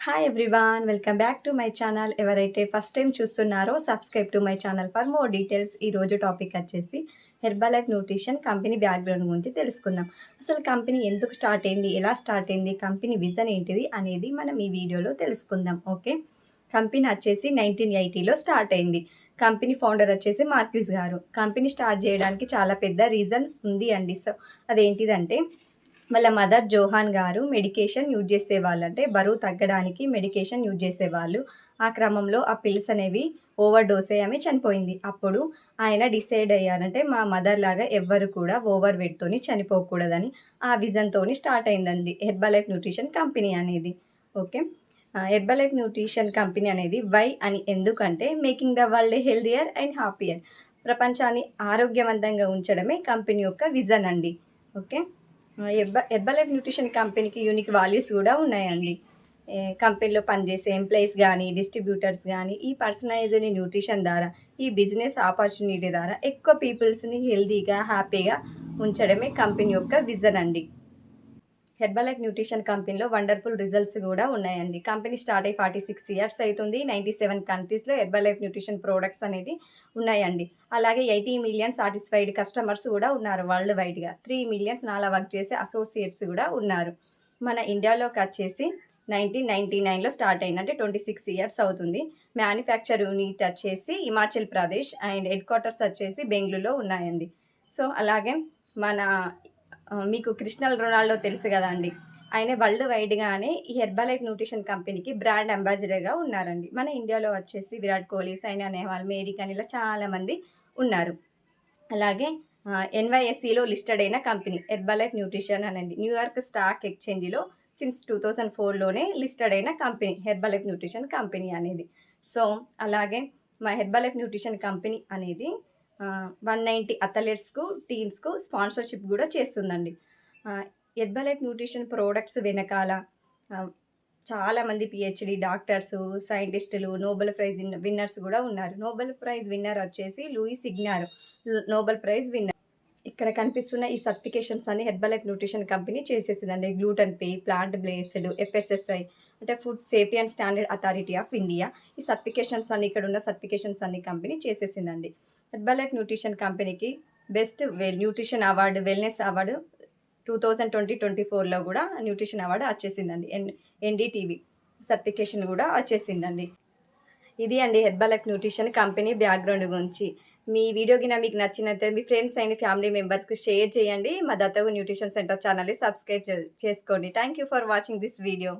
Hi everyone, welcome back to my channel. ఎవరైతే first time చూస్తున్నారో subscribe to my channel for more details. ఈరోజు topic వచ్చేసి herbal life nutrition company background గురించి తెలుసుకుందాం. అసలు company ఎందుకు స్టార్ట్ అయింది, ఎలా స్టార్ట్ అయింది, కంపెనీ విజన్ ఏంటిది అనేది మనం ఈ వీడియోలో తెలుసుకుందాం. ఓకే, కంపెనీ వచ్చేసి 1980లో స్టార్ట్ అయింది. కంపెనీ ఫౌండర్ వచ్చేసి మార్క్యూస్ గారు. కంపెనీ స్టార్ట్ చేయడానికి చాలా పెద్ద రీజన్ ఉంది అండి. సో అదేంటిదంటే వాళ్ళ మదర్ జోహాన్ గారు మెడికేషన్ యూజ్ చేసేవాళ్ళు. అంటే బరువు తగ్గడానికి మెడికేషన్ యూజ్ చేసేవాళ్ళు. ఆ క్రమంలో ఆ పిల్స్ అనేవి ఓవర్ డోస్ అయ్యి చనిపోయింది. అప్పుడు ఆయన డిసైడ్ అయ్యారంటే మా మదర్ లాగా ఎవ్వరు కూడా ఓవర్ వెయిట్‌తోని చనిపోకూడదని. ఆ విజన్‌తోని స్టార్ట్ అయిందండి హెర్బల్ లైఫ్ న్యూట్రిషన్ కంపెనీ అనేది. Okay. Herbal life nutrition company అనేది వై అని ఎందుకంటే making the world healthier and happier. ప్రపంచాన్ని ఆరోగ్యవంతంగా ఉంచడమే కంపెనీ యొక్క విజన్ అండి. ఓకే. హెర్బల్ లైఫ్ న్యూట్రిషన్ కంపెనీకి యూనిక్ వాల్యూస్ కూడా ఉన్నాయండి. కంపెనీలో పనిచేసే ఎంప్లాయీస్ కానీ, డిస్ట్రిబ్యూటర్స్ కానీ ఈ పర్సనలైజ్డ్ న్యూట్రిషన్ ద్వారా, ఈ బిజినెస్ ఆపర్చునిటీ ద్వారా ఎక్కువ పీపుల్స్ని హెల్తీగా, హ్యాపీగా ఉంచడమే కంపెనీ యొక్క విజన్ అండి. హెర్బల్ లైఫ్ న్యూట్రిషన్ కంపెనీలో వండర్ఫుల్ రిజల్ట్స్ కూడా ఉన్నాయండి. కంపెనీ స్టార్ట్ అయ్యి 46 ఇయర్స్ అవుతుంది. 97 కంట్రీస్లో హెర్బల్ లైఫ్ న్యూట్రిషన్ ప్రోడక్ట్స్ అనేవి ఉన్నాయండి. అలాగే 80 మిలియన్ సాటిస్ఫైడ్ కస్టమర్స్ కూడా ఉన్నారు వరల్డ్ వైడ్గా. 3 మిలియన్స్ నాలా వర్క్ చేసే అసోసియేట్స్ కూడా ఉన్నారు. మన ఇండియాలోకి వచ్చేసి 1999లో స్టార్ట్ అయింది. అంటే 26 ఇయర్స్ అవుతుంది. మ్యానుఫ్యాక్చర్ యూనిట్ వచ్చేసి Himachal Pradesh and head quarters వచ్చేసి బెంగళూరులో ఉన్నాయండి. సో అలాగే మన మీకు క్రిస్టియనో రొనాల్డో తెలుసు కదండి. ఆయన వరల్డ్ వైడ్గానే ఈ హెర్బల్ లైఫ్ న్యూట్రిషన్ కంపెనీకి బ్రాండ్ అంబాసిడర్గా ఉన్నారండి. మన ఇండియాలో వచ్చేసి విరాట్ కోహ్లీ, సైనా నెహ్వాల్, మేరీ కాని ఇలా చాలామంది ఉన్నారు. అలాగే ఎన్వైఎస్సిలో లిస్టెడ్ అయిన కంపెనీ హెర్బల్ లైఫ్ న్యూట్రిషన్ అనండి. న్యూయార్క్ స్టాక్ ఎక్స్చేంజ్లో సిన్స్ 2004లోనే లిస్టెడ్ అయిన company herbal life nutrition company అనేది. సో అలాగే మా హెర్బల్ లైఫ్ న్యూట్రిషన్ కంపెనీ అనేది 190 అథ్లెట్స్కు టీమ్స్కు స్పాన్సర్షిప్ కూడా చేస్తుందండి. హెర్బల్ లైఫ్ న్యూట్రిషన్ ప్రోడక్ట్స్ వెనకాల చాలామంది పిహెచ్డి డాక్టర్సు, సైంటిస్టులు, నోబెల్ ప్రైజ్ విన్నర్స్ కూడా ఉన్నారు. నోబెల్ ప్రైజ్ విన్నర్ వచ్చేసి Louis Ignarro Nobel prize winner. ఇక్కడ కనిపిస్తున్న ఈ సర్టిఫికేషన్స్ అన్ని హెర్బల్ లైఫ్ న్యూట్రిషన్ కంపెనీ చేసేసిందండి. Gluten free, plant based, FSSAI అంటే food safety and standard authority of India. ఈ సర్టిఫికేషన్స్ అన్ని, ఇక్కడ ఉన్న సర్టిఫికేషన్స్ అన్ని కంపెనీ చేసేసిందండి. హెర్బల్ లైఫ్ న్యూట్రిషన్ కంపెనీకి best nutrition award, wellness award 2024లో కూడా న్యూట్రిషన్ అవార్డు వచ్చేసిందండి. ఎన్డీటీవీ సర్టిఫికేషన్ కూడా వచ్చేసిందండి. ఇది అండి herbal life nutrition company background గురించి. మీ వీడియో గిన మీకు నచ్చినట్లయితే మీ ఫ్రెండ్స్ అండ్ ఫ్యామిలీ మెంబర్స్కి షేర్ చేయండి. మా దత్తగు న్యూట్రిషన్ సెంటర్ ఛానల్ని సబ్స్క్రైబ్ చేసుకోండి. Thank you for watching this video.